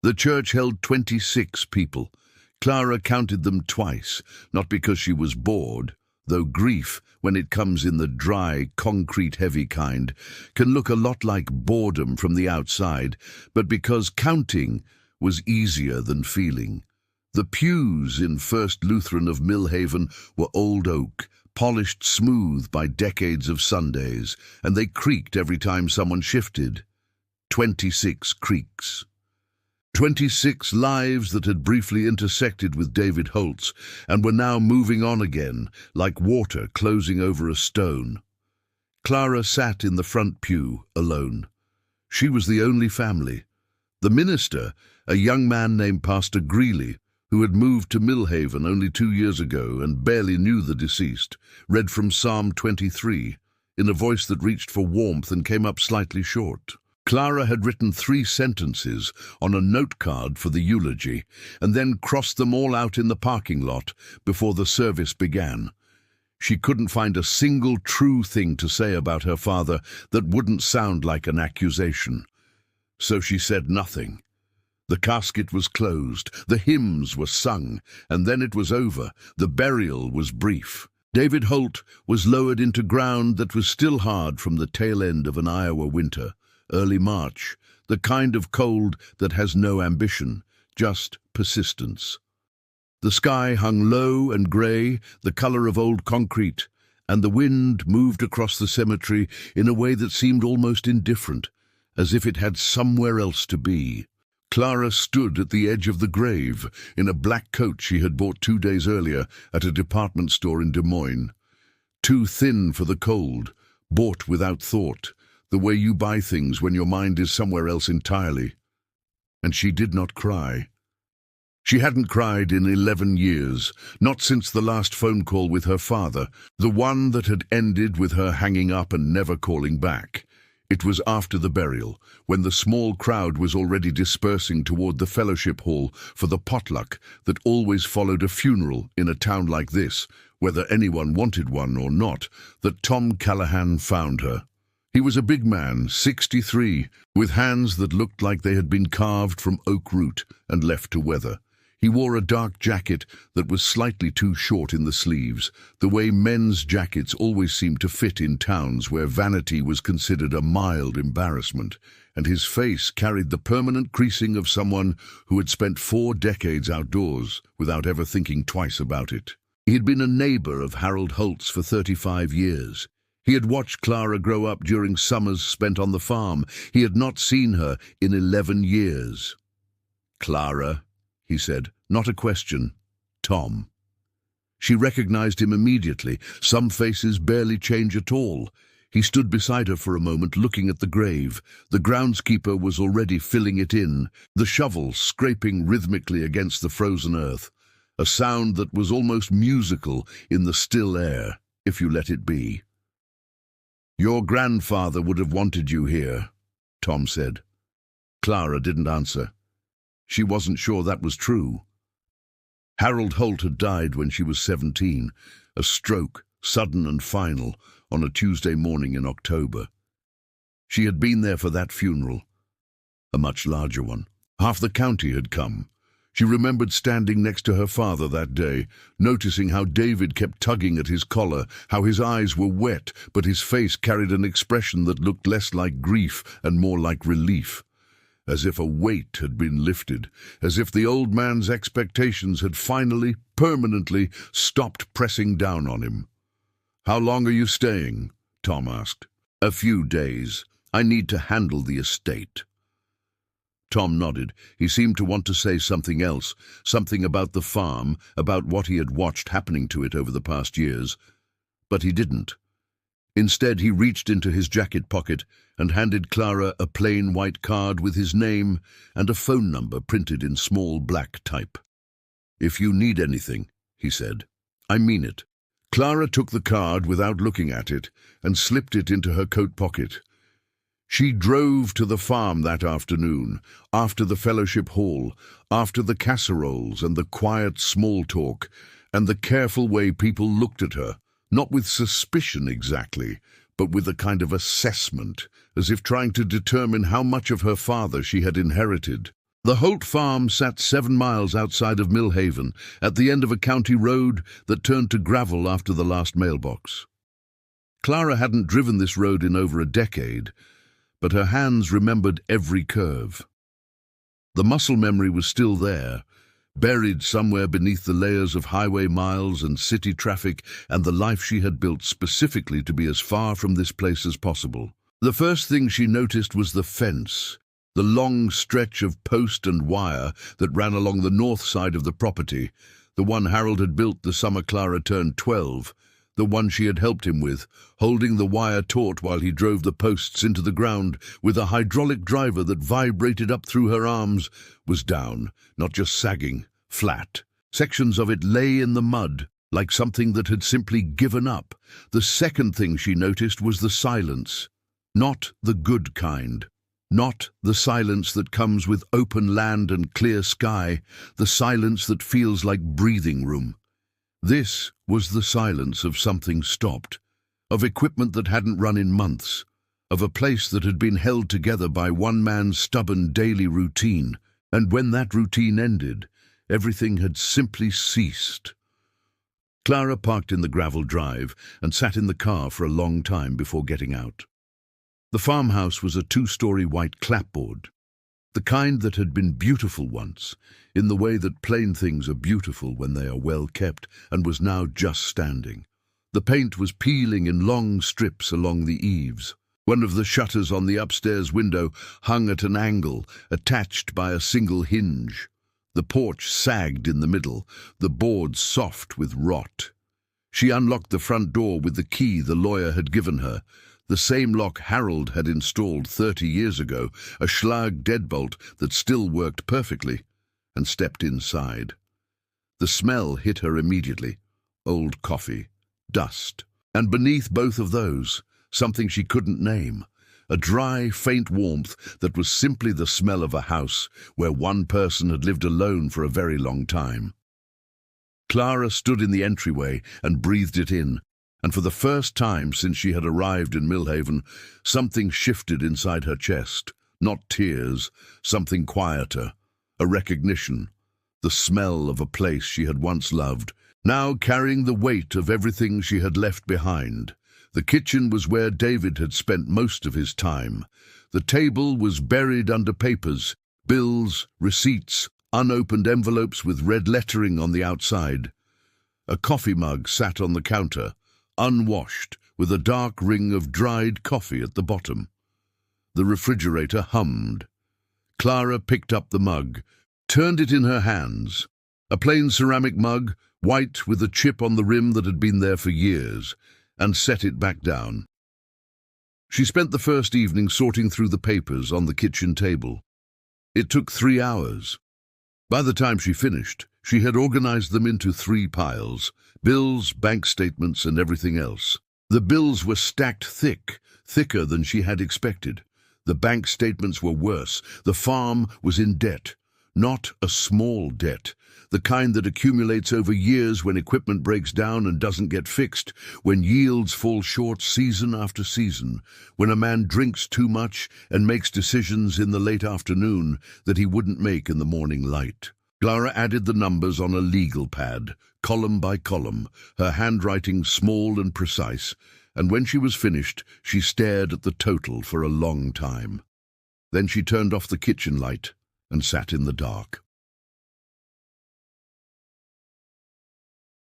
The church held 26 people. Clara counted them twice, not because she was bored, though grief, when it comes in the dry, concrete-heavy kind, can look a lot like boredom from the outside, but because counting was easier than feeling. The pews in First Lutheran of Millhaven were old oak, polished smooth by decades of Sundays, and they creaked every time someone shifted. 26 creaks. 26 lives that had briefly intersected with David Holt's and were now moving on again, like water closing over a stone. Clara sat in the front pew, alone. She was the only family. The minister, a young man named Pastor Greeley, who had moved to Millhaven only 2 years ago and barely knew the deceased, read from Psalm 23, in a voice that reached for warmth and came up slightly short. Clara had written 3 sentences on a note card for the eulogy and then crossed them all out in the parking lot before the service began. She couldn't find a single true thing to say about her father that wouldn't sound like an accusation. So she said nothing. The casket was closed, the hymns were sung, and then it was over. The burial was brief. David Holt was lowered into ground that was still hard from the tail end of an Iowa winter. Early March, the kind of cold that has no ambition, just persistence. The sky hung low and grey, the colour of old concrete, and the wind moved across the cemetery in a way that seemed almost indifferent, as if it had somewhere else to be. Clara stood at the edge of the grave, in a black coat she had bought 2 days earlier at a department store in Des Moines. Too thin for the cold, bought without thought, the way you buy things when your mind is somewhere else entirely. And she did not cry. She hadn't cried in 11 years, not since the last phone call with her father, the one that had ended with her hanging up and never calling back. It was after the burial, when the small crowd was already dispersing toward the fellowship hall for the potluck that always followed a funeral in a town like this, whether anyone wanted one or not, that Tom Callahan found her. He was a big man, 63, with hands that looked like they had been carved from oak root and left to weather. He wore a dark jacket that was slightly too short in the sleeves, the way men's jackets always seemed to fit in towns where vanity was considered a mild embarrassment, and his face carried the permanent creasing of someone who had spent 4 decades outdoors without ever thinking twice about it. He had been a neighbor of Harold Holt's for 35 years. He had watched Clara grow up during summers spent on the farm. He had not seen her in 11 years. "Clara," he said, not a question. "Tom." She recognized him immediately. Some faces barely change at all. He stood beside her for a moment, looking at the grave. The groundskeeper was already filling it in, the shovel scraping rhythmically against the frozen earth, a sound that was almost musical in the still air, if you let it be. "Your grandfather would have wanted you here," Tom said. Clara didn't answer. She wasn't sure that was true. Harold Holt had died when she was 17, a stroke, sudden and final, on a Tuesday morning in October. She had been there for that funeral, a much larger one. Half the county had come. She remembered standing next to her father that day, noticing how David kept tugging at his collar, how his eyes were wet, but his face carried an expression that looked less like grief and more like relief. As if a weight had been lifted, as if the old man's expectations had finally, permanently stopped pressing down on him. "How long are you staying?" Tom asked. "A few days. I need to handle the estate." Tom nodded. He seemed to want to say something else, something about the farm, about what he had watched happening to it over the past years. But he didn't. Instead, he reached into his jacket pocket and handed Clara a plain white card with his name and a phone number printed in small black type. "If you need anything," he said. "I mean it." Clara took the card without looking at it and slipped it into her coat pocket. She drove to the farm that afternoon, after the fellowship hall, after the casseroles and the quiet small talk, and the careful way people looked at her, not with suspicion exactly, but with a kind of assessment, as if trying to determine how much of her father she had inherited. The Holt farm sat 7 miles outside of Millhaven, at the end of a county road that turned to gravel after the last mailbox. Clara hadn't driven this road in over a decade, but her hands remembered every curve. The muscle memory was still there, buried somewhere beneath the layers of highway miles and city traffic and the life she had built specifically to be as far from this place as possible. The first thing she noticed was the fence, the long stretch of post and wire that ran along the north side of the property, the one Harold had built the summer Clara turned 12, the one she had helped him with, holding the wire taut while he drove the posts into the ground with a hydraulic driver that vibrated up through her arms, was down, not just sagging, flat. Sections of it lay in the mud, like something that had simply given up. The second thing she noticed was the silence. Not the good kind. Not the silence that comes with open land and clear sky, the silence that feels like breathing room. This was the silence of something stopped, of equipment that hadn't run in months, of a place that had been held together by one man's stubborn daily routine, and when that routine ended, everything had simply ceased. Clara parked in the gravel drive and sat in the car for a long time before getting out. The farmhouse was a 2-story white clapboard, the kind that had been beautiful once, in the way that plain things are beautiful when they are well kept, and was now just standing. The paint was peeling in long strips along the eaves. One of the shutters on the upstairs window hung at an angle, attached by a single hinge. The porch sagged in the middle, the boards soft with rot. She unlocked the front door with the key the lawyer had given her, the same lock Harold had installed 30 years ago, a Schlag deadbolt that still worked perfectly, and stepped inside. The smell hit her immediately. Old coffee, dust, and beneath both of those, something she couldn't name, a dry, faint warmth that was simply the smell of a house where one person had lived alone for a very long time. Clara stood in the entryway and breathed it in, and for the first time since she had arrived in Millhaven, something shifted inside her chest. Not tears, something quieter, a recognition, the smell of a place she had once loved, now carrying the weight of everything she had left behind. The kitchen was where David had spent most of his time. The table was buried under papers, bills, receipts, unopened envelopes with red lettering on the outside. A coffee mug sat on the counter, unwashed, with a dark ring of dried coffee at the bottom. The refrigerator hummed. Clara picked up the mug, turned it in her hands. A plain ceramic mug, white with a chip on the rim that had been there for years, and set it back down. She spent the first evening sorting through the papers on the kitchen table. It took 3 hours. By the time she finished, she had organized them into 3 piles: bills, bank statements, and everything else. The bills were stacked thick, thicker than she had expected. The bank statements were worse. The farm was in debt. Not a small debt, the kind that accumulates over years when equipment breaks down and doesn't get fixed, when yields fall short season after season, when a man drinks too much and makes decisions in the late afternoon that he wouldn't make in the morning light. Clara added the numbers on a legal pad, column by column, her handwriting small and precise, and when she was finished, she stared at the total for a long time. Then she turned off the kitchen light and sat in the dark.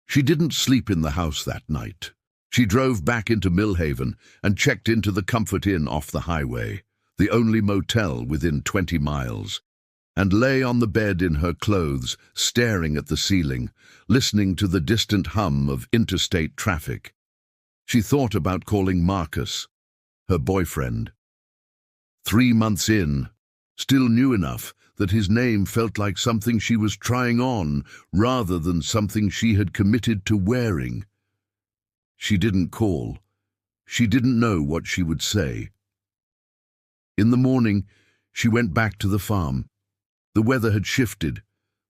She didn't sleep in the house that night. She drove back into Millhaven and checked into the Comfort Inn off the highway, the only motel within 20 miles, and lay on the bed in her clothes, staring at the ceiling, listening to the distant hum of interstate traffic. She thought about calling Marcus, her boyfriend. 3 months in, still new enough that his name felt like something she was trying on rather than something she had committed to wearing. She didn't call. She didn't know what she would say. In the morning, she went back to the farm. The weather had shifted,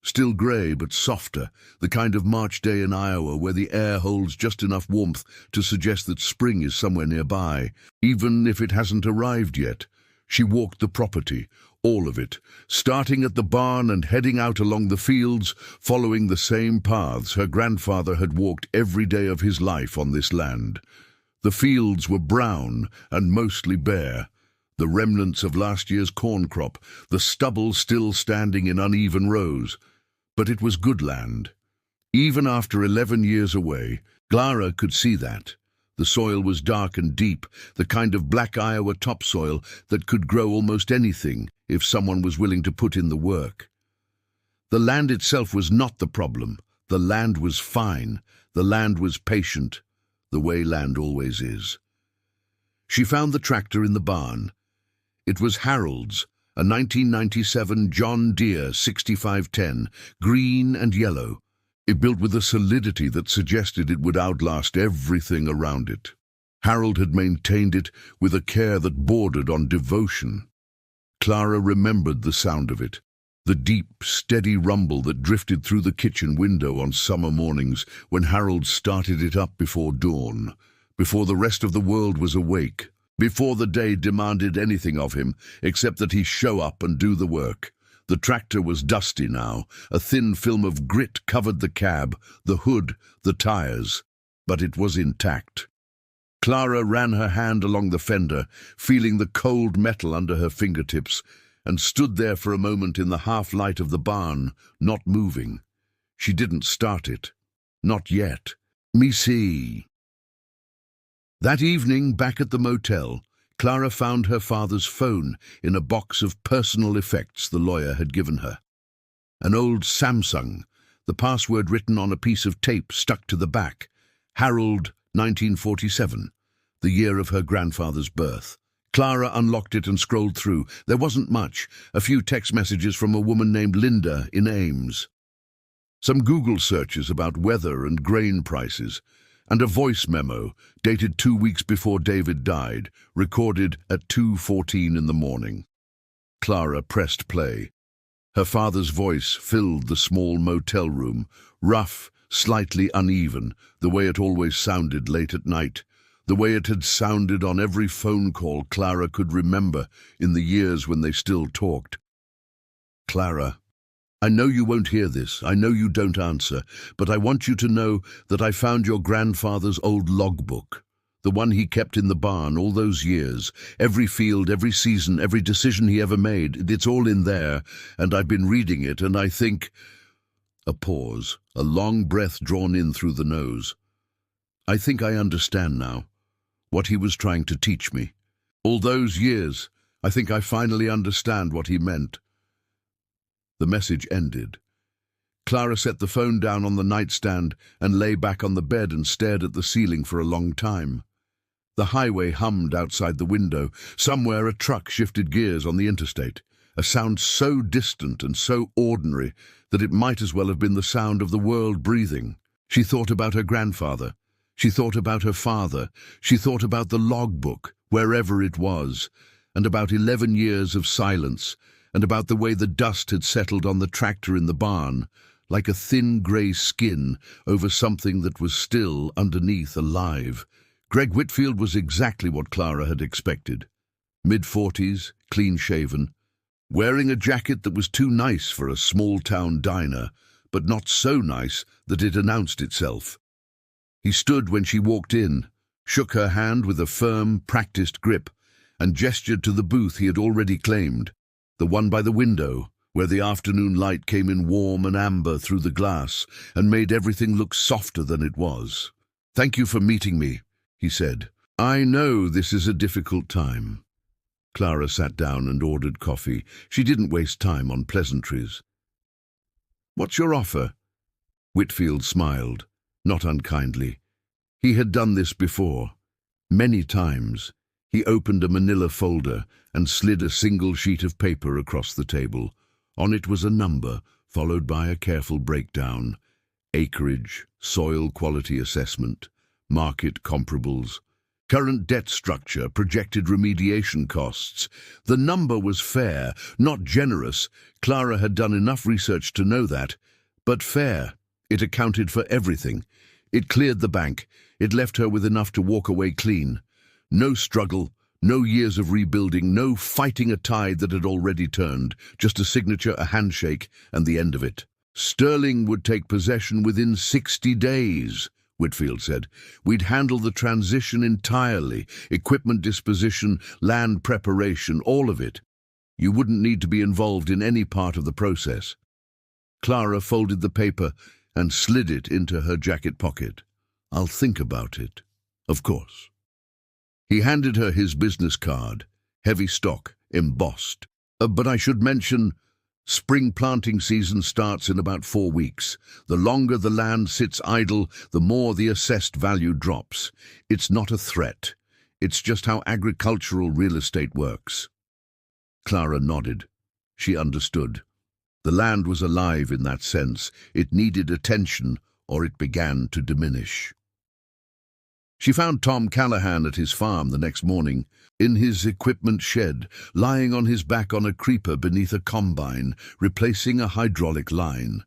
still grey but softer, the kind of March day in Iowa where the air holds just enough warmth to suggest that spring is somewhere nearby, even if it hasn't arrived yet. She walked the property, all of it, starting at the barn and heading out along the fields, following the same paths her grandfather had walked every day of his life on this land. The fields were brown and mostly bare, the remnants of last year's corn crop, the stubble still standing in uneven rows. But it was good land. Even after 11 years away, Clara could see that. The soil was dark and deep, the kind of black Iowa topsoil that could grow almost anything if someone was willing to put in the work. The land itself was not the problem. The land was fine. The land was patient, the way land always is. She found the tractor in the barn. It was Harold's, a 1997 John Deere 6510, green and yellow. It built with a solidity that suggested it would outlast everything around it. Harold had maintained it with a care that bordered on devotion. Clara remembered the sound of it, the deep, steady rumble that drifted through the kitchen window on summer mornings when Harold started it up before dawn, before the rest of the world was awake, before the day demanded anything of him except that he show up and do the work. The tractor was dusty now. A thin film of grit covered the cab, the hood, the tires, but it was intact. Clara ran her hand along the fender, feeling the cold metal under her fingertips, and stood there for a moment in the half-light of the barn, not moving. She didn't start it. Not yet. Me see. That evening, back at the motel, Clara found her father's phone in a box of personal effects the lawyer had given her. An old Samsung, the password written on a piece of tape stuck to the back. Harold, 1947, the year of her grandfather's birth. Clara unlocked it and scrolled through. There wasn't much. A few text messages from a woman named Linda in Ames. Some Google searches about weather and grain prices, and a voice memo dated 2 weeks before David died, recorded at 2:14 in the morning. Clara pressed play. Her father's voice filled the small motel room, rough, slightly uneven, the way it always sounded late at night, the way it had sounded on every phone call Clara could remember in the years when they still talked. Clara, I know you won't hear this, I know you don't answer, but I want you to know that I found your grandfather's old logbook, the one he kept in the barn all those years. Every field, every season, every decision he ever made, it's all in there, and I've been reading it, and I think... A pause, a long breath drawn in through the nose. I think I understand now what he was trying to teach me. All those years, I think I finally understand what he meant. The message ended. Clara set the phone down on the nightstand and lay back on the bed and stared at the ceiling for a long time. The highway hummed outside the window. Somewhere a truck shifted gears on the interstate, a sound so distant and so ordinary that it might as well have been the sound of the world breathing. She thought about her grandfather. She thought about her father. She thought about the logbook, wherever it was, and about 11 years of silence, and about the way the dust had settled on the tractor in the barn, like a thin grey skin over something that was still underneath alive. Greg Whitfield was exactly what Clara had expected. Mid-40s, clean-shaven, wearing a jacket that was too nice for a small-town diner, but not so nice that it announced itself. He stood when she walked in, shook her hand with a firm, practiced grip, and gestured to the booth he had already claimed, the one by the window, where the afternoon light came in warm and amber through the glass and made everything look softer than it was. "Thank you for meeting me," he said. "I know this is a difficult time." Clara sat down and ordered coffee. She didn't waste time on pleasantries. "What's your offer?" Whitfield smiled, not unkindly. He had done this before, many times. He opened a manila folder and slid a single sheet of paper across the table. On it was a number, followed by a careful breakdown. Acreage, soil quality assessment, market comparables, current debt structure, projected remediation costs. The number was fair, not generous. Clara had done enough research to know that, but fair. It accounted for everything. It cleared the bank. It left her with enough to walk away clean. No struggle, No years of rebuilding, no fighting a tide that had already turned, just a signature, a handshake, and the end of it. Sterling would take possession within 60 days, Whitfield said. We'd handle the transition entirely, equipment disposition, land preparation, all of it. You wouldn't need to be involved in any part of the process. Clara folded the paper and slid it into her jacket pocket. I'll think about it, of course. He handed her his business card, heavy stock, embossed. But I should mention, spring planting season starts in about 4 weeks. The longer the land sits idle, the more the assessed value drops. It's not a threat. It's just how agricultural real estate works. Clara nodded. She understood. The land was alive in that sense. It needed attention, or it began to diminish. She found Tom Callahan at his farm the next morning, in his equipment shed, lying on his back on a creeper beneath a combine, replacing a hydraulic line.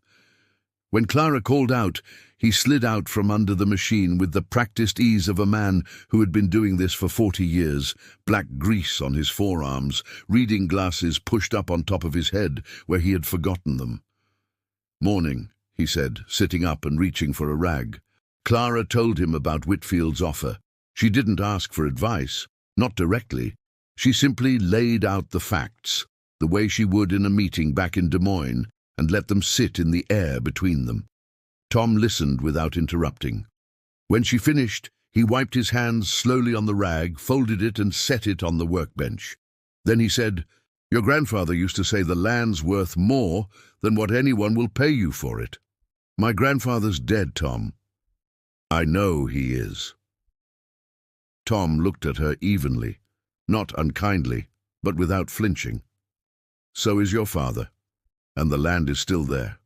When Clara called out, he slid out from under the machine with the practiced ease of a man who had been doing this for 40 years, black grease on his forearms, reading glasses pushed up on top of his head where he had forgotten them. Morning, he said, sitting up and reaching for a rag. Clara told him about Whitfield's offer. She didn't ask for advice, not directly. She simply laid out the facts, the way she would in a meeting back in Des Moines, and let them sit in the air between them. Tom listened without interrupting. When she finished, he wiped his hands slowly on the rag, folded it and set it on the workbench. Then he said, "Your grandfather used to say the land's worth more than what anyone will pay you for it." "My grandfather's dead, Tom." "I know he is." Tom looked at her evenly, not unkindly, but without flinching. "So is your father, and the land is still there."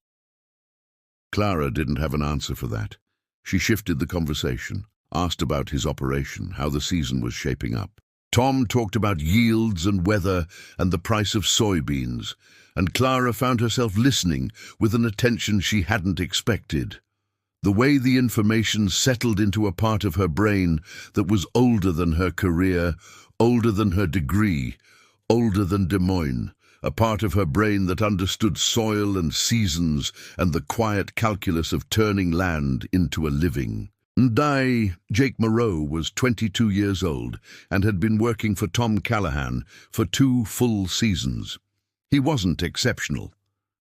Clara didn't have an answer for that. She shifted the conversation, asked about his operation, how the season was shaping up. Tom talked about yields and weather and the price of soybeans, and Clara found herself listening with an attention she hadn't expected. The way the information settled into a part of her brain that was older than her career, older than her degree, older than Des Moines, a part of her brain that understood soil and seasons and the quiet calculus of turning land into a living. Jake Moreau was 22 years old and had been working for Tom Callahan for 2 full seasons. He wasn't exceptional.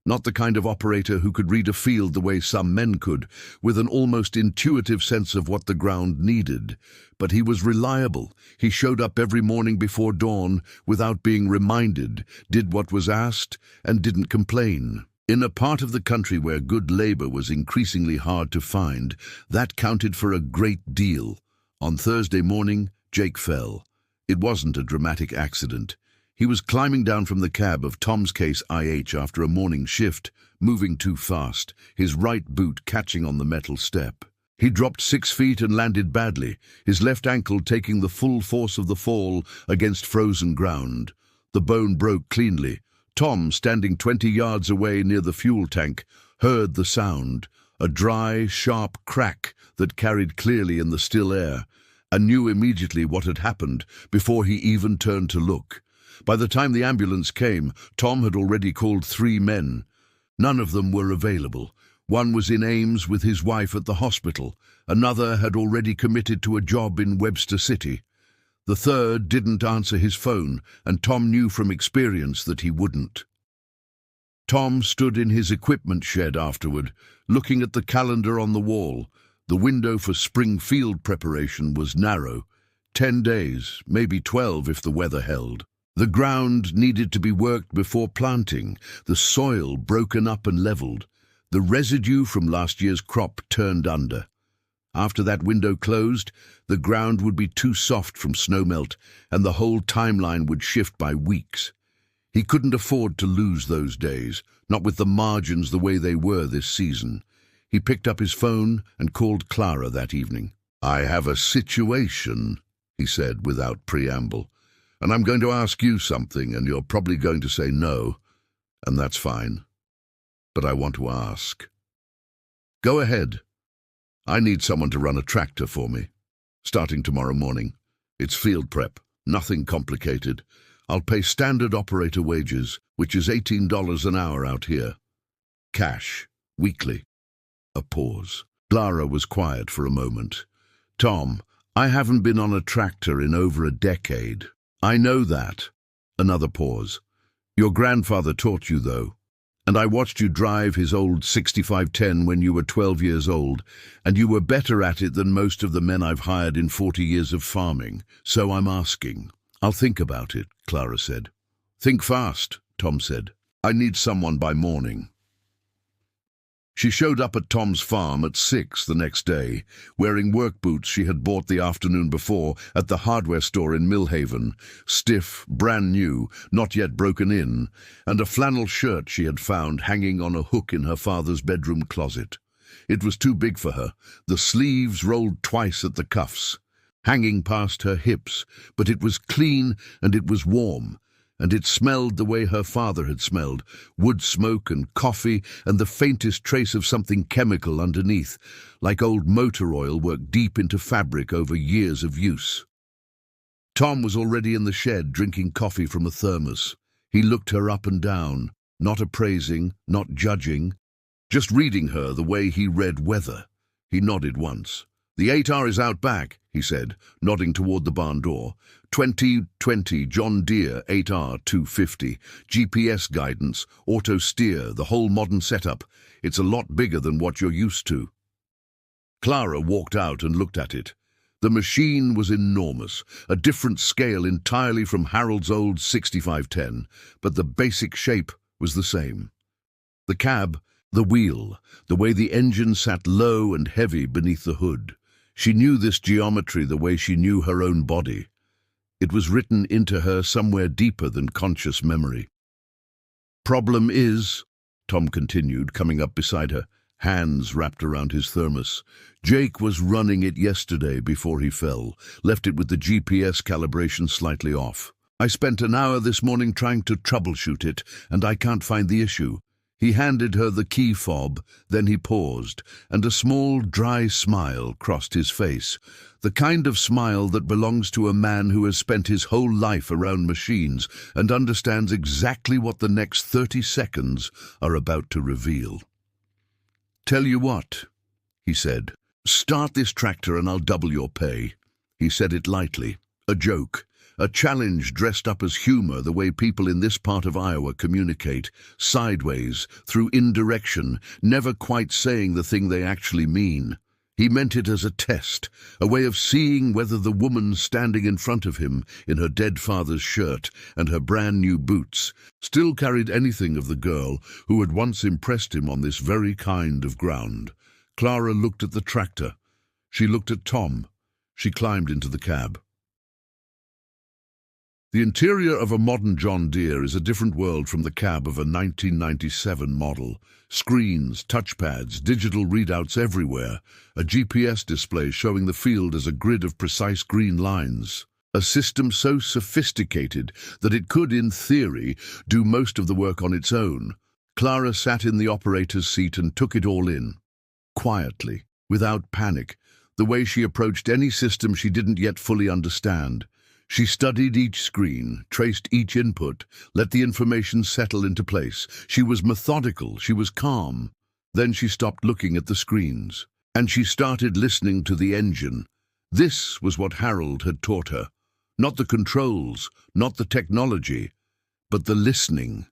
Not the kind of operator who could read a field the way some men could, with an almost intuitive sense of what the ground needed. But he was reliable. He showed up every morning before dawn without being reminded, did what was asked, and didn't complain. In a part of the country where good labor was increasingly hard to find, that counted for a great deal. On Thursday morning, Jake fell. It wasn't a dramatic accident. He was climbing down from the cab of Tom's Case IH after a morning shift, moving too fast, his right boot catching on the metal step. He dropped 6 feet and landed badly, his left ankle taking the full force of the fall against frozen ground. The bone broke cleanly. Tom, standing 20 yards away near the fuel tank, heard the sound, a dry, sharp crack that carried clearly in the still air, and knew immediately what had happened before he even turned to look. By the time the ambulance came, Tom had already called 3 men. None of them were available. One was in Ames with his wife at the hospital. Another had already committed to a job in Webster City. The third didn't answer his phone, and Tom knew from experience that he wouldn't. Tom stood in his equipment shed afterward, looking at the calendar on the wall. The window for spring field preparation was narrow. 10 days, maybe 12 if the weather held. The ground needed to be worked before planting, the soil broken up and leveled. The residue from last year's crop turned under. After that window closed, the ground would be too soft from snowmelt, and the whole timeline would shift by weeks. He couldn't afford to lose those days, not with the margins the way they were this season. He picked up his phone and called Clara that evening. "I have a situation," he said without preamble. "And I'm going to ask you something, and you're probably going to say no, and that's fine. But I want to ask." "Go ahead." "I need someone to run a tractor for me, starting tomorrow morning. It's field prep, Nothing complicated. I'll pay standard operator wages, which is $18 an hour out here. Cash. Weekly. A pause. Clara was quiet for a moment. Tom, I haven't been on a tractor in over a decade. I know that. Another pause. Your grandfather taught you, though. And I watched you drive his old 6510 when you were 12 years old, and you were better at it than most of the men I've hired in 40 years of farming. So I'm asking. I'll think about it, Clara said. Think fast, Tom said. I need someone by morning. She showed up at Tom's farm at 6 the next day, wearing work boots she had bought the afternoon before at the hardware store in Millhaven, stiff, brand new, not yet broken in, and a flannel shirt she had found hanging on a hook in her father's bedroom closet. It was too big for her, the sleeves rolled twice at the cuffs, hanging past her hips, but it was clean and it was warm. And it smelled the way her father had smelled, wood smoke and coffee and the faintest trace of something chemical underneath, like old motor oil worked deep into fabric over years of use. Tom was already in the shed drinking coffee from a thermos. He looked her up and down, not appraising, not judging, just reading her the way he read weather. He nodded once. The 8R is out back, he said, nodding toward the barn door. 2020 John Deere 8R 250, GPS guidance, auto steer, the whole modern setup. It's a lot bigger than what you're used to. Clara walked out and looked at it. The machine was enormous, a different scale entirely from Harold's old 6510, but the basic shape was the same. The cab, the wheel, the way the engine sat low and heavy beneath the hood. She knew this geometry the way she knew her own body. It was written into her somewhere deeper than conscious memory. Problem is, Tom continued, coming up beside her, hands wrapped around his thermos. Jake was running it yesterday before he fell, left it with the GPS calibration slightly off. I spent an hour this morning trying to troubleshoot it, and I can't find the issue. He handed her the key fob, then he paused, and a small, dry smile crossed his face, the kind of smile that belongs to a man who has spent his whole life around machines and understands exactly what the next 30 seconds are about to reveal. Tell you what, he said, start this tractor and I'll double your pay. He said it lightly, a joke. A challenge dressed up as humor, the way people in this part of Iowa communicate, sideways, through indirection, never quite saying the thing they actually mean. He meant it as a test, a way of seeing whether the woman standing in front of him, in her dead father's shirt and her brand new boots, still carried anything of the girl who had once impressed him on this very kind of ground. Clara looked at the tractor. She looked at Tom. She climbed into the cab. The interior of a modern John Deere is a different world from the cab of a 1997 model. Screens, touchpads, digital readouts everywhere, a GPS display showing the field as a grid of precise green lines. A system so sophisticated that it could, in theory, do most of the work on its own. Clara sat in the operator's seat and took it all in. Quietly, without panic, the way she approached any system she didn't yet fully understand. She studied each screen, traced each input, let the information settle into place. She was methodical, she was calm. Then she stopped looking at the screens, and she started listening to the engine. This was what Harold had taught her. Not the controls, not the technology, but the listening.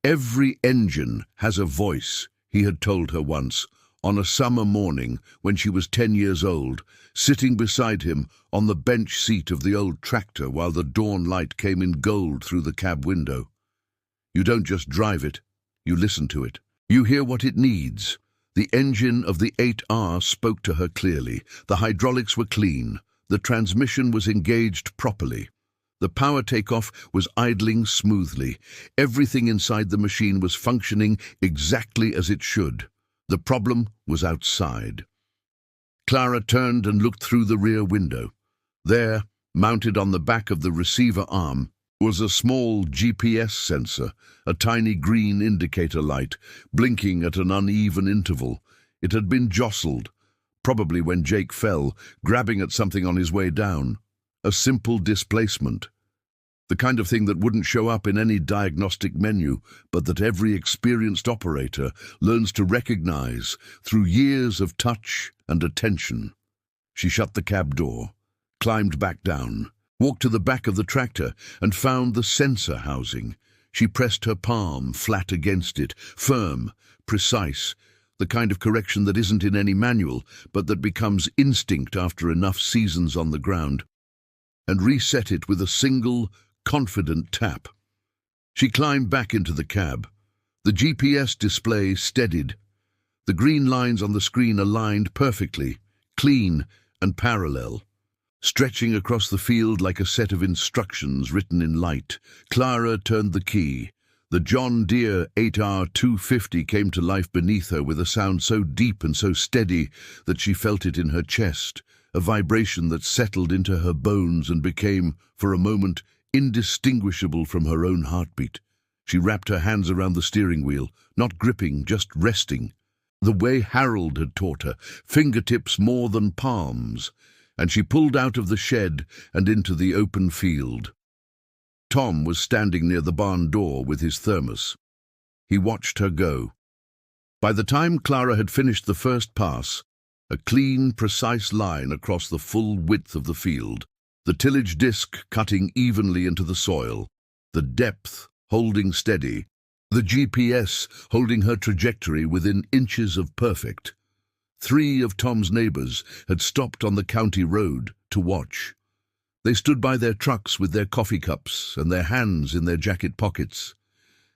Every engine has a voice, he had told her once, on a summer morning when she was 10 years old, sitting beside him on the bench seat of the old tractor while the dawn light came in gold through the cab window. You don't just drive it, you listen to it. You hear what it needs. The engine of the 8R spoke to her clearly. The hydraulics were clean. The transmission was engaged properly. The power takeoff was idling smoothly. Everything inside the machine was functioning exactly as it should. The problem was outside. Clara turned and looked through the rear window. There, mounted on the back of the receiver arm, was a small GPS sensor, a tiny green indicator light, blinking at an uneven interval. It had been jostled, probably when Jake fell, grabbing at something on his way down. a simple displacement. The kind of thing that wouldn't show up in any diagnostic menu, but that every experienced operator learns to recognize through years of touch and attention. She shut the cab door, climbed back down, walked to the back of the tractor and found the sensor housing. She pressed her palm flat against it, firm, precise, the kind of correction that isn't in any manual, but that becomes instinct after enough seasons on the ground, and reset it with a single, confident tap. She climbed back into the cab. The GPS display steadied. The green lines on the screen aligned perfectly, clean and parallel, stretching across the field like a set of instructions written in light. Clara turned the key. The John Deere 8R250 came to life beneath her with a sound so deep and so steady that she felt it in her chest, a vibration that settled into her bones and became, for a moment, indistinguishable from her own heartbeat. She wrapped her hands around the steering wheel, not gripping, just resting, the way Harold had taught her, fingertips more than palms, and she pulled out of the shed and into the open field. Tom was standing near the barn door with his thermos. He watched her go. By the time Clara had finished the first pass, a clean, precise line across the full width of the field, the tillage disc cutting evenly into the soil, the depth holding steady, the GPS holding her trajectory within inches of perfect. 3 of Tom's neighbors had stopped on the county road to watch. They stood by their trucks with their coffee cups and their hands in their jacket pockets,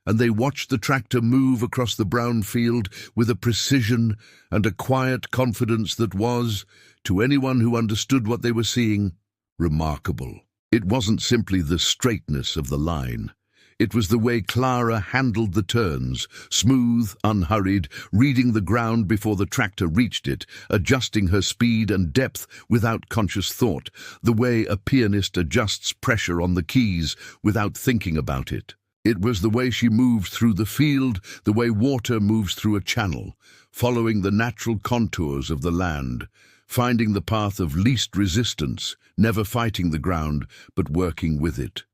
and they watched the tractor move across the brown field with a precision and a quiet confidence that was, to anyone who understood what they were seeing, remarkable. It wasn't simply the straightness of the line. It was the way Clara handled the turns, smooth, unhurried, reading the ground before the tractor reached it, adjusting her speed and depth without conscious thought, the way a pianist adjusts pressure on the keys without thinking about it. It was the way she moved through the field, the way water moves through a channel, following the natural contours of the land, finding the path of least resistance, never fighting the ground, but working with it.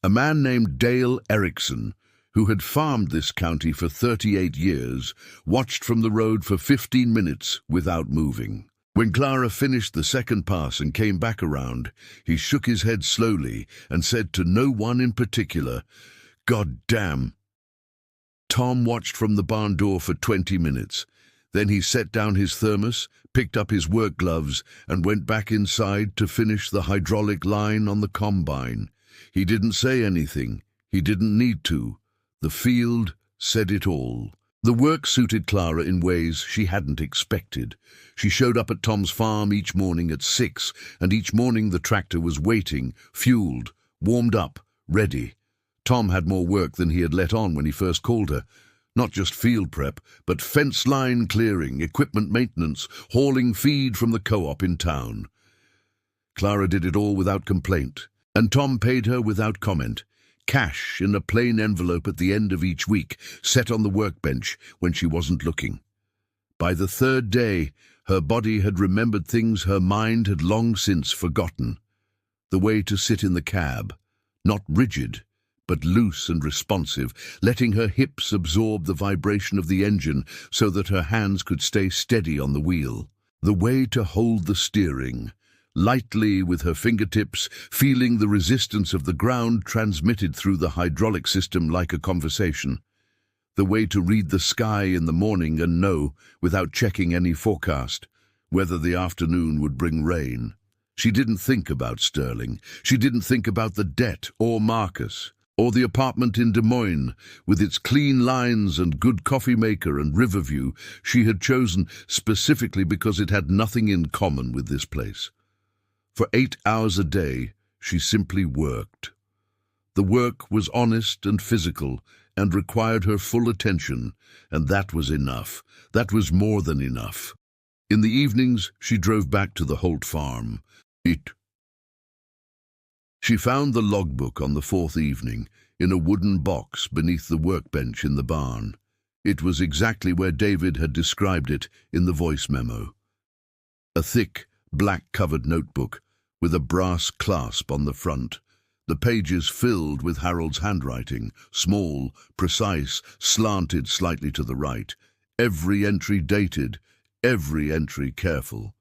A man named Dale Erickson, who had farmed this county for 38 years, watched from the road for 15 minutes without moving. When Clara finished the second pass and came back around, he shook his head slowly and said to no one in particular, "God damn." Tom watched from the barn door for 20 minutes. Then he set down his thermos, picked up his work gloves, and went back inside to finish the hydraulic line on the combine. He didn't say anything. He didn't need to. The field said it all. The work suited Clara in ways she hadn't expected. She showed up at Tom's farm each morning at 6, and each morning the tractor was waiting, fueled, warmed up, ready. Tom had more work than he had let on when he first called her. Not just field prep, but fence line clearing, equipment maintenance, hauling feed from the co-op in town. Clara did it all without complaint, and Tom paid her without comment. Cash in a plain envelope at the end of each week, set on the workbench when she wasn't looking. By the third day, her body had remembered things her mind had long since forgotten. The way to sit in the cab, not rigid, but loose and responsive, letting her hips absorb the vibration of the engine so that her hands could stay steady on the wheel. The way to hold the steering, lightly with her fingertips, feeling the resistance of the ground transmitted through the hydraulic system like a conversation. The way to read the sky in the morning and know, without checking any forecast, whether the afternoon would bring rain. She didn't think about Sterling. She didn't think about the debt or Marcus, or the apartment in Des Moines, with its clean lines and good coffee maker and river view she had chosen specifically because it had nothing in common with this place. For 8 hours a day, she simply worked. The work was honest and physical and required her full attention, and that was enough. That was more than enough. In the evenings, she drove back to the Holt farm. She found the logbook on the 4th evening, in a wooden box beneath the workbench in the barn. It was exactly where David had described it in the voice memo. A thick, black-covered notebook, with a brass clasp on the front. The pages filled with Harold's handwriting, small, precise, slanted slightly to the right. Every entry dated, every entry careful.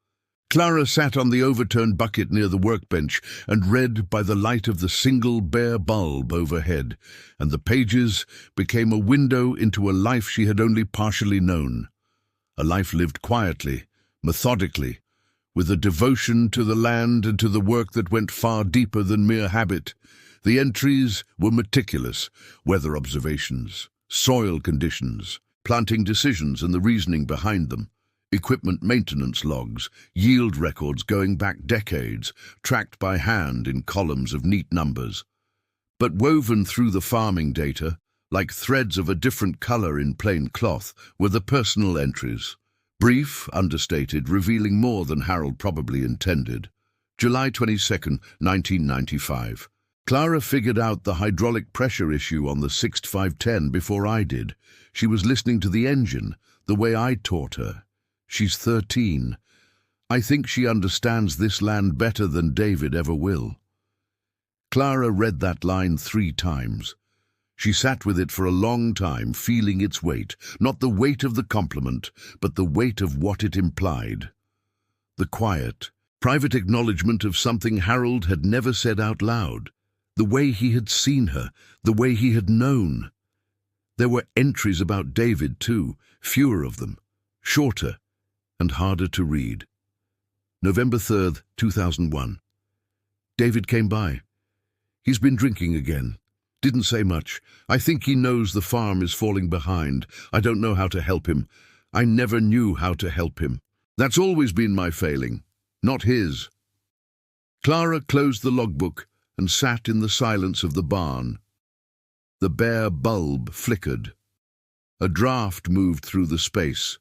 Clara sat on the overturned bucket near the workbench and read by the light of the single bare bulb overhead, and the pages became a window into a life she had only partially known. A life lived quietly, methodically, with a devotion to the land and to the work that went far deeper than mere habit. The entries were meticulous: weather observations, soil conditions, planting decisions and the reasoning behind them, equipment maintenance logs, yield records going back decades, tracked by hand in columns of neat numbers. But woven through the farming data, like threads of a different color in plain cloth, were the personal entries. Brief, understated, revealing more than Harold probably intended. July 22, 1995. Clara figured out the hydraulic pressure issue on the 6510 before I did. She was listening to the engine, the way I taught her. She's 13. I think she understands this land better than David ever will. Clara read that line 3 times. She sat with it for a long time, feeling its weight, not the weight of the compliment, but the weight of what it implied. The quiet, private acknowledgement of something Harold had never said out loud, the way he had seen her, the way he had known. There were entries about David too, fewer of them, shorter and harder to read. November 3rd, 2001. David came by. He's been drinking again. Didn't say much. I think he knows the farm is falling behind. I don't know how to help him. I never knew how to help him. That's always been my failing, not his. Clara closed the logbook and sat in the silence of the barn. The bare bulb flickered. A draught moved through the space,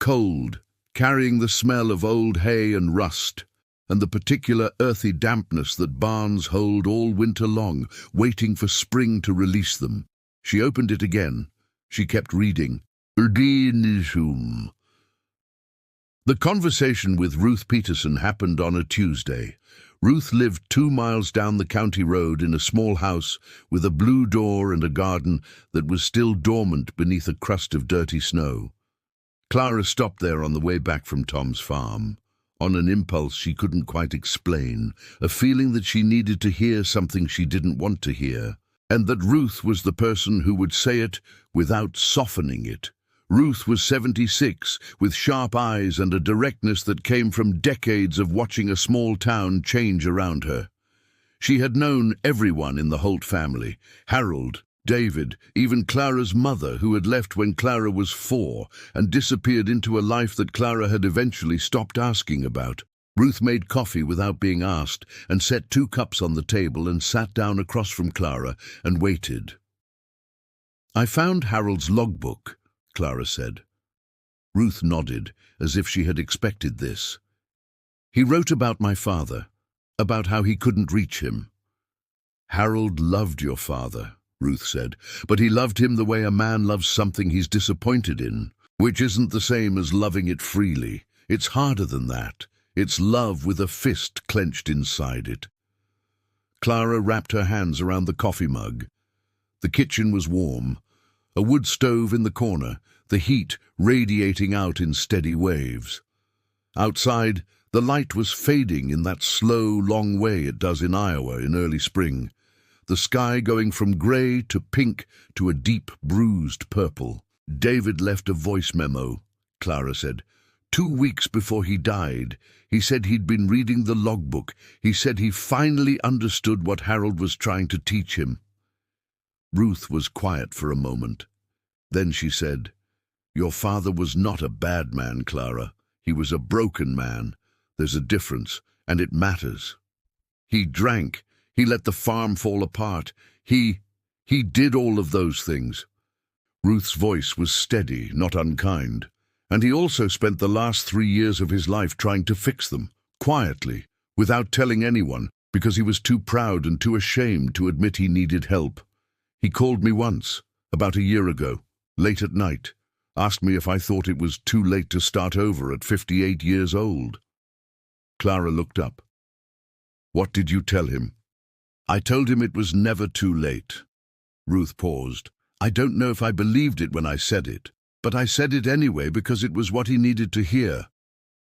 cold, carrying the smell of old hay and rust, and the particular earthy dampness that barns hold all winter long, waiting for spring to release them. She opened it again. She kept reading. The conversation with Ruth Peterson happened on a Tuesday. Ruth lived 2 miles down the county road in a small house with a blue door and a garden that was still dormant beneath a crust of dirty snow. Clara stopped there on the way back from Tom's farm. On an impulse she couldn't quite explain, a feeling that she needed to hear something she didn't want to hear, and that Ruth was the person who would say it without softening it. Ruth was 76, with sharp eyes and a directness that came from decades of watching a small town change around her. She had known everyone in the Holt family: Harold, David, even Clara's mother, who had left when Clara was 4 and disappeared into a life that Clara had eventually stopped asking about. Ruth made coffee without being asked and set 2 cups on the table and sat down across from Clara and waited. "I found Harold's logbook," Clara said. Ruth nodded, as if she had expected this. "He wrote about my father, about how he couldn't reach him." "Harold loved your father," Ruth said, "but he loved him the way a man loves something he's disappointed in, which isn't the same as loving it freely. It's harder than that. It's love with a fist clenched inside it." Clara wrapped her hands around the coffee mug. The kitchen was warm. A wood stove in the corner, the heat radiating out in steady waves. Outside, the light was fading in that slow, long way it does in Iowa in early spring, the sky going from grey to pink to a deep, bruised purple. "David left a voice memo," Clara said. 2 weeks before he died, he said he'd been reading the logbook. He said he finally understood what Harold was trying to teach him." Ruth was quiet for a moment. Then she said, "Your father was not a bad man, Clara. He was a broken man. There's a difference, and it matters. He drank. He let the farm fall apart. He did all of those things." Ruth's voice was steady, not unkind. "And he also spent the last 3 years of his life trying to fix them, quietly, without telling anyone, because he was too proud and too ashamed to admit he needed help. He called me once, about a year ago, late at night, asked me if I thought it was too late to start over at 58 years old." Clara looked up. What did you tell him? I told him it was never too late. Ruth paused. I don't know if I believed it when I said it, but I said it anyway because it was what he needed to hear.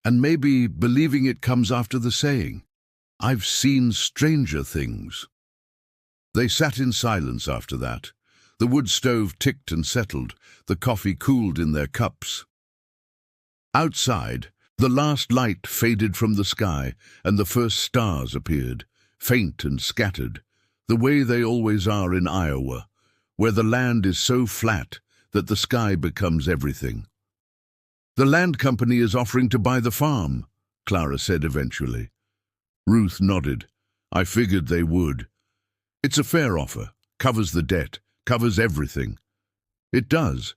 And maybe believing it comes after the saying. I've seen stranger things. They sat in silence after that. The wood stove ticked and settled. The coffee cooled in their cups. Outside, the last light faded from the sky, and the first stars appeared, faint and scattered, the way they always are in Iowa, where the land is so flat that the sky becomes everything. The land company is offering to buy the farm, Clara said eventually. Ruth nodded. I figured they would. It's a fair offer, covers the debt, covers everything. It does.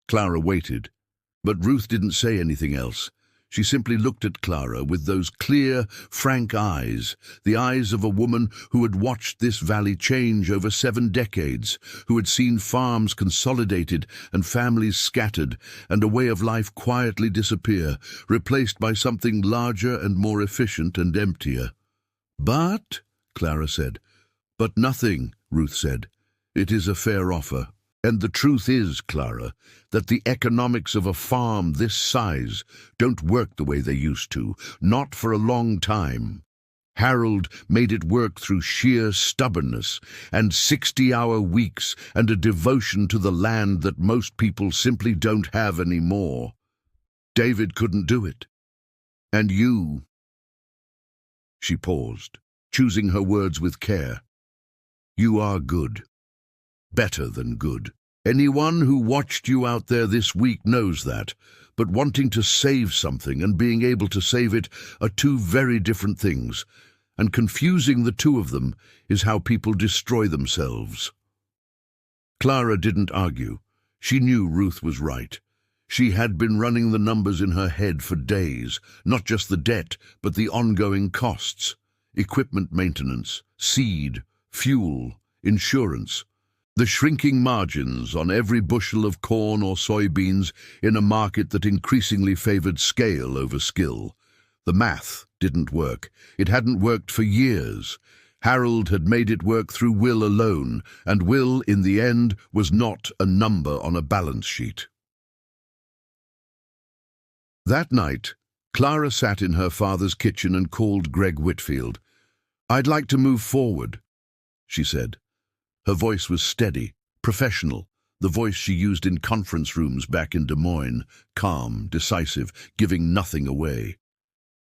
Clara waited, but Ruth didn't say anything else. She simply looked at Clara with those clear, frank eyes, the eyes of a woman who had watched this valley change over 7 decades, who had seen farms consolidated and families scattered, and a way of life quietly disappear, replaced by something larger and more efficient and emptier. But, Clara said. But nothing, Ruth said. It is a fair offer. And the truth is, Clara, that the economics of a farm this size don't work the way they used to, not for a long time. Harold made it work through sheer stubbornness and 60-hour weeks and a devotion to the land that most people simply don't have anymore. David couldn't do it. And you... She paused, choosing her words with care. You are good. Better than good. Anyone who watched you out there this week knows that, but wanting to save something and being able to save it are 2 very different things, and confusing the 2 of them is how people destroy themselves. Clara didn't argue. She knew Ruth was right. She had been running the numbers in her head for days, not just the debt, but the ongoing costs. Equipment maintenance, seed, fuel, insurance. The shrinking margins on every bushel of corn or soybeans in a market that increasingly favored scale over skill. The math didn't work. It hadn't worked for years. Harold had made it work through will alone, and will, in the end, was not a number on a balance sheet. That night, Clara sat in her father's kitchen and called Greg Whitfield. I'd like to move forward, she said. Her voice was steady, professional, the voice she used in conference rooms back in Des Moines, calm, decisive, giving nothing away.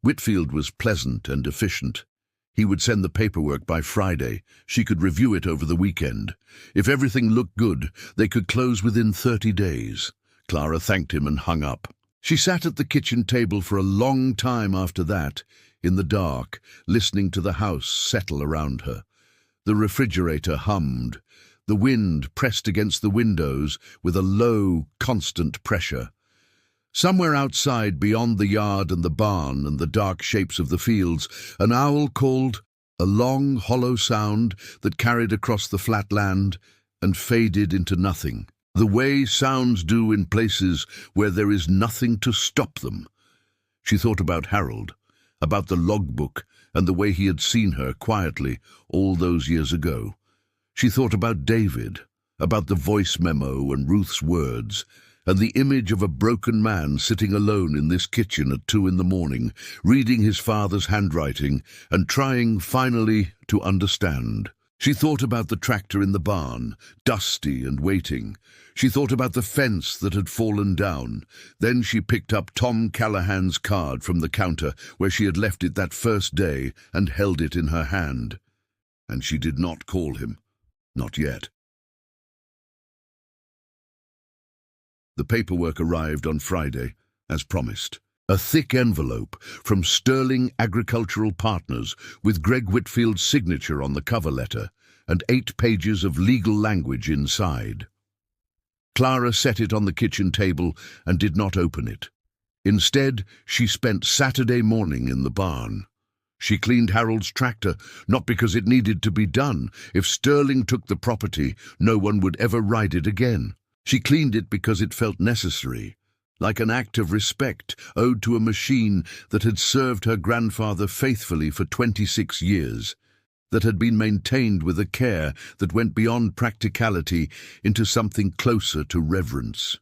Whitfield was pleasant and efficient. He would send the paperwork by Friday. She could review it over the weekend. If everything looked good, they could close within 30 days. Clara thanked him and hung up. She sat at the kitchen table for a long time after that, in the dark, listening to the house settle around her. The refrigerator hummed. The wind pressed against the windows with a low, constant pressure. Somewhere outside, beyond the yard and the barn and the dark shapes of the fields, an owl called, a long, hollow sound that carried across the flat land and faded into nothing, the way sounds do in places where there is nothing to stop them. She thought about Harold, about the logbook and the way he had seen her quietly all those years ago. She thought about David, about the voice memo and Ruth's words, and the image of a broken man sitting alone in this kitchen at 2 a.m, reading his father's handwriting and trying, finally, to understand. She thought about the tractor in the barn, dusty and waiting. She thought about the fence that had fallen down. Then she picked up Tom Callahan's card from the counter where she had left it that first day and held it in her hand. And she did not call him. Not yet. The paperwork arrived on Friday, as promised. A thick envelope from Sterling Agricultural Partners with Greg Whitfield's signature on the cover letter and 8 pages of legal language inside. Clara set it on the kitchen table and did not open it. Instead, she spent Saturday morning in the barn. She cleaned Harold's tractor, not because it needed to be done. If Sterling took the property, no one would ever ride it again. She cleaned it because it felt necessary. like an act of respect owed to a machine that had served her grandfather faithfully for 26 years, that had been maintained with a care that went beyond practicality into something closer to reverence.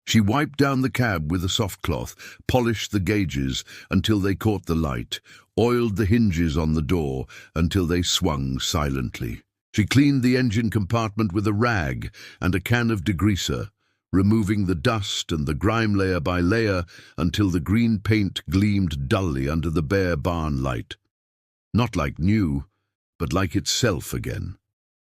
She wiped down the cab with a soft cloth, polished the gauges until they caught the light, oiled the hinges on the door until they swung silently. She cleaned the engine compartment with a rag and a can of degreaser, removing the dust and the grime layer by layer until the green paint gleamed dully under the bare barn light. Not like new, but like itself again.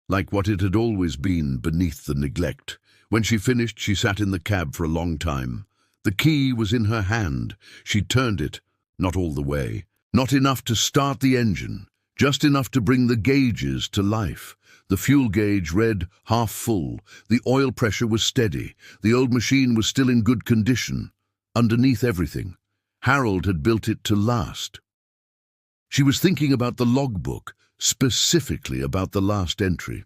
Like what it had always been beneath the neglect. When she finished, she sat in the cab for a long time. The key was in her hand. She turned it, not all the way. Not enough to start the engine, just enough to bring the gauges to life. The fuel gauge read half full. The oil pressure was steady. The old machine was still in good condition. Underneath everything, Harold had built it to last. She was thinking about the logbook, specifically about the last entry.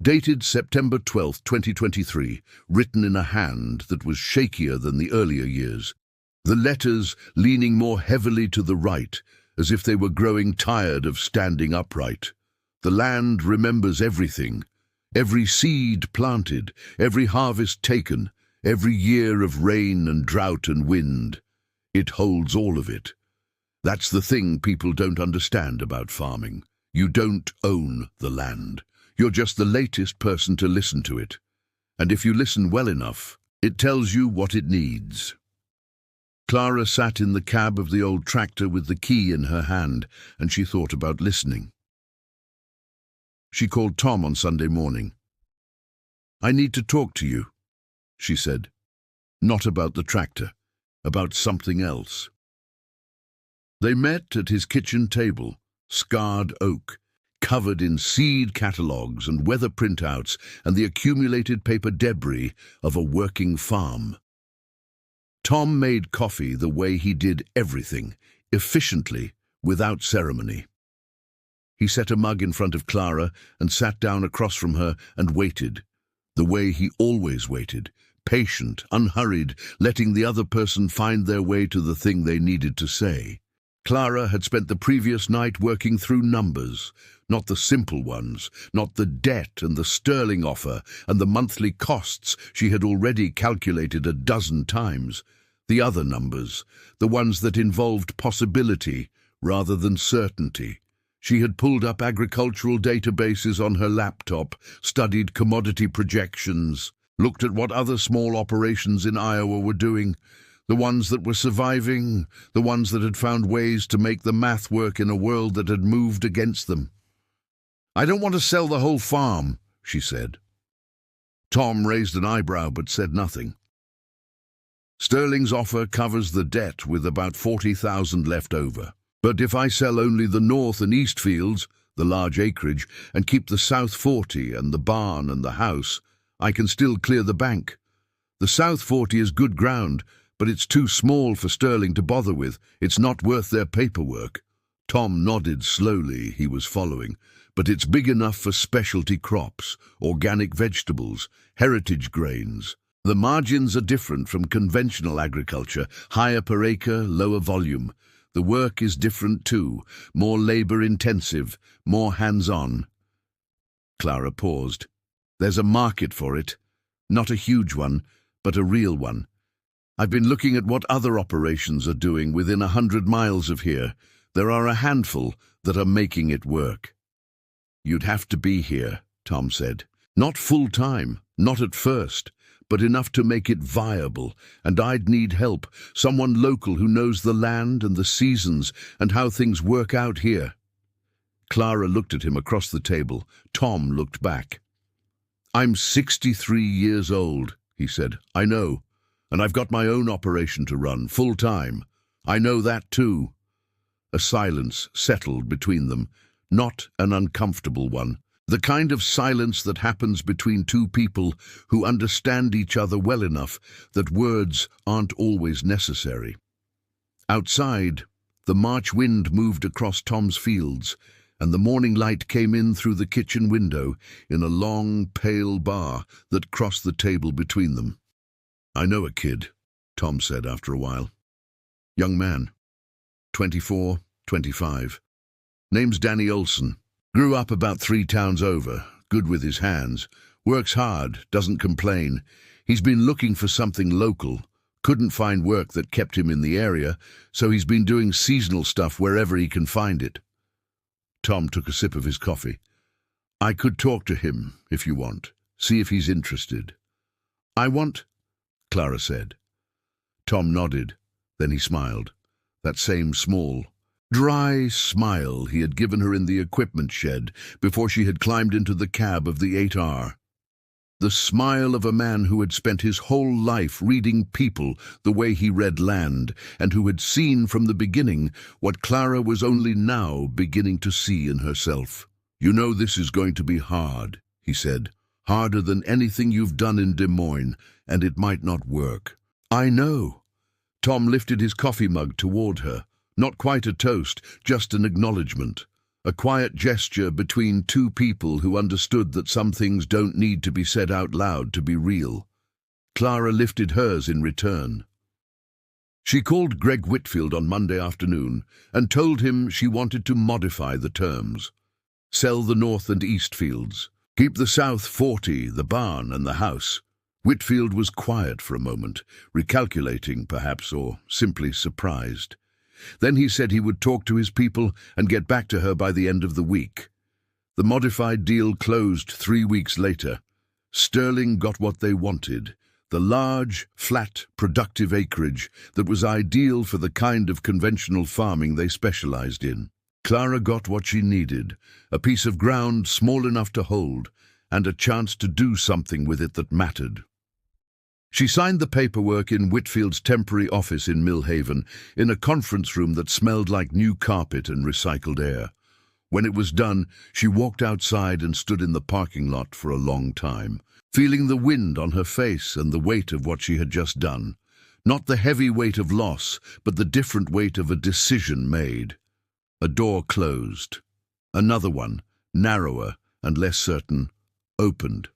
Dated September 12, 2023, written in a hand that was shakier than the earlier years. The letters leaning more heavily to the right, as if they were growing tired of standing upright. The land remembers everything. Every seed planted, every harvest taken, every year of rain and drought and wind. It holds all of it. That's the thing people don't understand about farming. You don't own the land. You're just the latest person to listen to it. And if you listen well enough, it tells you what it needs. Clara sat in the cab of the old tractor with the key in her hand, and she thought about listening. She called Tom on Sunday morning. "I need to talk to you," she said. "Not about the tractor, about something else." They met at his kitchen table, scarred oak, covered in seed catalogues and weather printouts and the accumulated paper debris of a working farm. Tom made coffee the way he did everything, efficiently, without ceremony. He set a mug in front of Clara and sat down across from her and waited, the way he always waited, patient, unhurried, letting the other person find their way to the thing they needed to say. Clara had spent the previous night working through numbers, not the simple ones, not the debt and the sterling offer and the monthly costs she had already calculated a dozen times. The other numbers, the ones that involved possibility rather than certainty. She had pulled up agricultural databases on her laptop, studied commodity projections, looked at what other small operations in Iowa were doing, the ones that were surviving, the ones that had found ways to make the math work in a world that had moved against them. "I don't want to sell the whole farm," she said. Tom raised an eyebrow but said nothing. "Sterling's offer covers the debt with about 40,000 left over. But if I sell only the north and east fields, the large acreage, and keep the south 40 and the barn and the house, I can still clear the bank. The south 40 is good ground, but it's too small for Sterling to bother with. It's not worth their paperwork." Tom nodded slowly, he was following. "But it's big enough for specialty crops, organic vegetables, heritage grains. The margins are different from conventional agriculture, higher per acre, lower volume. The work is different too, more labor-intensive, more hands-on." Clara paused. "There's a market for it. Not a huge one, but a real one. I've been looking at what other operations are doing within 100 miles of here. There are a handful that are making it work." "You'd have to be here," Tom said. "Not full-time, not at first, but enough to make it viable, and I'd need help, someone local who knows the land and the seasons and how things work out here." Clara looked at him across the table. Tom looked back. "I'm 63 years old," he said. "I know. And I've got my own operation to run, full-time. I know that too." A silence settled between them, not an uncomfortable one. The kind of silence that happens between two people who understand each other well enough that words aren't always necessary. Outside, the March wind moved across Tom's fields, and the morning light came in through the kitchen window in a long, pale bar that crossed the table between them. "I know a kid," Tom said after a while. Young man, 24, 25. Name's Danny Olson. Grew up about 3 towns over, good with his hands, works hard, doesn't complain. He's been looking for something local, couldn't find work that kept him in the area, so he's been doing seasonal stuff wherever he can find it. Tom took a sip of his coffee. I could talk to him, if you want, see if he's interested. I want, Clara said. Tom nodded, then he smiled. That same small, dry smile he had given her in the equipment shed before she had climbed into the cab of the 8R. The smile of a man who had spent his whole life reading people the way he read land, and who had seen from the beginning what Clara was only now beginning to see in herself. You know this is going to be hard, he said. Harder than anything you've done in Des Moines, and it might not work. I know. Tom lifted his coffee mug toward her. Not quite a toast, just an acknowledgement. A quiet gesture between two people who understood that some things don't need to be said out loud to be real. Clara lifted hers in return. She called Greg Whitfield on Monday afternoon and told him she wanted to modify the terms. Sell the north and east fields. Keep the south 40, the barn and the house. Whitfield was quiet for a moment, recalculating perhaps, or simply surprised. Then he said he would talk to his people and get back to her by the end of the week. The modified deal closed 3 weeks later. Sterling got what they wanted, the large, flat, productive acreage that was ideal for the kind of conventional farming they specialized in. Clara got what she needed, a piece of ground small enough to hold, and a chance to do something with it that mattered. She signed the paperwork in Whitfield's temporary office in Millhaven, in a conference room that smelled like new carpet and recycled air. When it was done, she walked outside and stood in the parking lot for a long time, feeling the wind on her face and the weight of what she had just done. Not the heavy weight of loss, but the different weight of a decision made. A door closed. Another one, narrower and less certain, opened.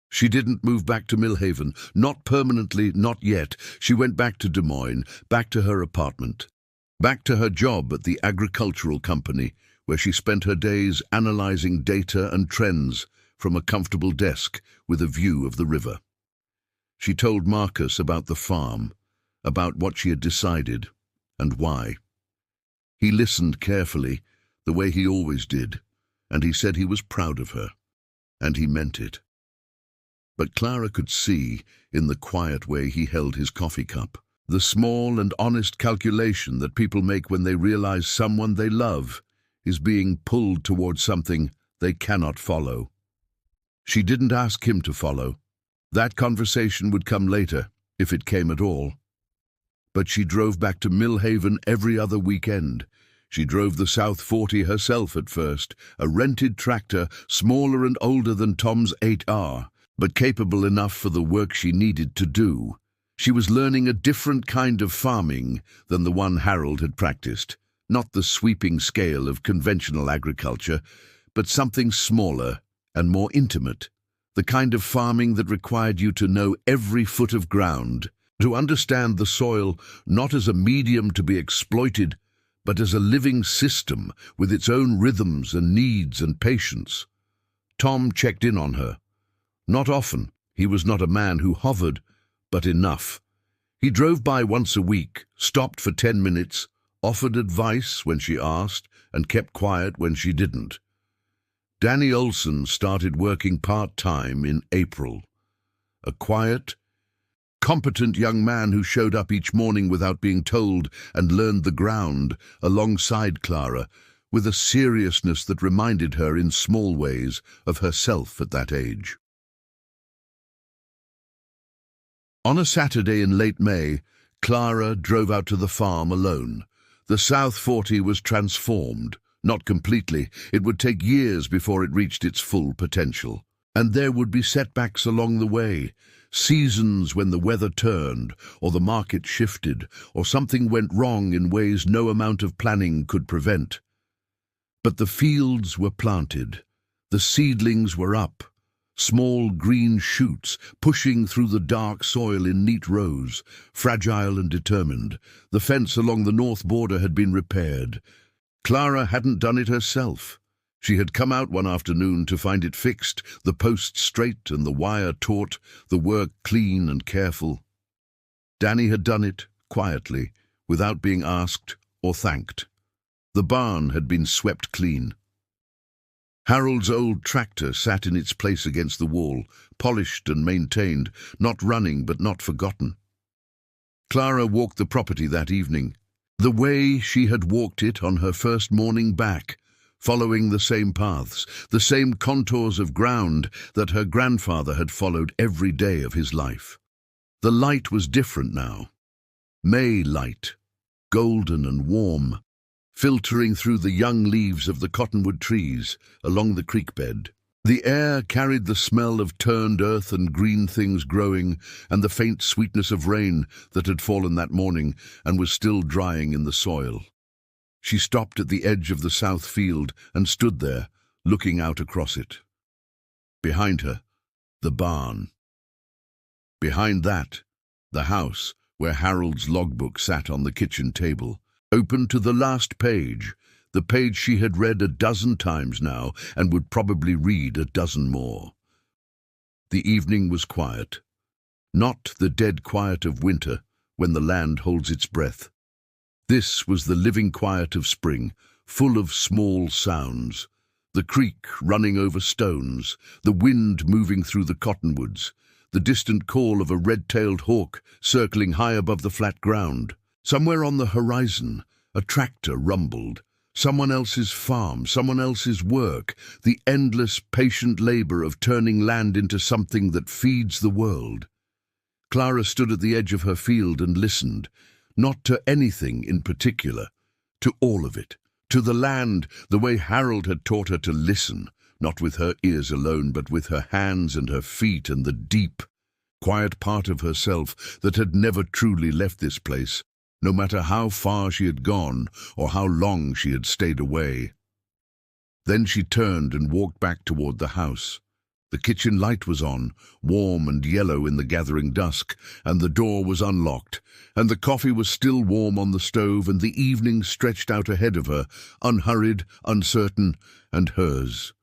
She didn't move back to Millhaven, not permanently, not yet. She went back to Des Moines, back to her apartment, back to her job at the agricultural company, where she spent her days analyzing data and trends from a comfortable desk with a view of the river. She told Marcus about the farm, about what she had decided, and why. He listened carefully, the way he always did, and he said he was proud of her, and he meant it. But Clara could see, in the quiet way he held his coffee cup, the small and honest calculation that people make when they realize someone they love is being pulled towards something they cannot follow. She didn't ask him to follow. That conversation would come later, if it came at all. But she drove back to Millhaven every other weekend. She drove the South 40 herself at first, a rented tractor smaller and older than Tom's 8R, but capable enough for the work she needed to do. She was learning a different kind of farming than the one Harold had practiced, not the sweeping scale of conventional agriculture, but something smaller and more intimate, the kind of farming that required you to know every foot of ground, to understand the soil not as a medium to be exploited, but as a living system with its own rhythms and needs and patience. Tom checked in on her. Not often. He was not a man who hovered, but enough. He drove by once a week, stopped for 10 minutes, offered advice when she asked, and kept quiet when she didn't. Danny Olson started working part-time in April. A quiet, competent young man who showed up each morning without being told and learned the ground alongside Clara, with a seriousness that reminded her in small ways of herself at that age. On a Saturday in late May, Clara drove out to the farm alone. The South 40 was transformed, not completely. It would take years before it reached its full potential. And there would be setbacks along the way, seasons when the weather turned, or the market shifted, or something went wrong in ways no amount of planning could prevent. But the fields were planted, the seedlings were up, Small green shoots pushing through the dark soil in neat rows, fragile and determined. The fence along the north border had been repaired. Clara hadn't done it herself. She had come out one afternoon to find it fixed, the posts straight and the wire taut, the work clean and careful. Danny had done it, quietly, without being asked or thanked. The barn had been swept clean. Harold's old tractor sat in its place against the wall, polished and maintained, not running but not forgotten. Clara walked the property that evening, the way she had walked it on her first morning back, following the same paths, the same contours of ground that her grandfather had followed every day of his life. The light was different now. May light, golden and warm, filtering through the young leaves of the cottonwood trees along the creek bed. The air carried the smell of turned earth and green things growing, and the faint sweetness of rain that had fallen that morning and was still drying in the soil. She stopped at the edge of the south field and stood there, looking out across it. Behind her, the barn. Behind that, the house where Harold's logbook sat on the kitchen table, open to the last page, the page she had read a dozen times now and would probably read a dozen more. The evening was quiet, not the dead quiet of winter when the land holds its breath. This was the living quiet of spring, full of small sounds, the creek running over stones, the wind moving through the cottonwoods, the distant call of a red-tailed hawk circling high above the flat ground. Somewhere on the horizon, a tractor rumbled. Someone else's farm, someone else's work, the endless, patient labor of turning land into something that feeds the world. Clara stood at the edge of her field and listened, not to anything in particular, to all of it, to the land, the way Harold had taught her to listen, not with her ears alone, but with her hands and her feet and the deep, quiet part of herself that had never truly left this place, no matter how far she had gone or how long she had stayed away. Then she turned and walked back toward the house. The kitchen light was on, warm and yellow in the gathering dusk, and the door was unlocked, and the coffee was still warm on the stove, and the evening stretched out ahead of her, unhurried, uncertain, and hers.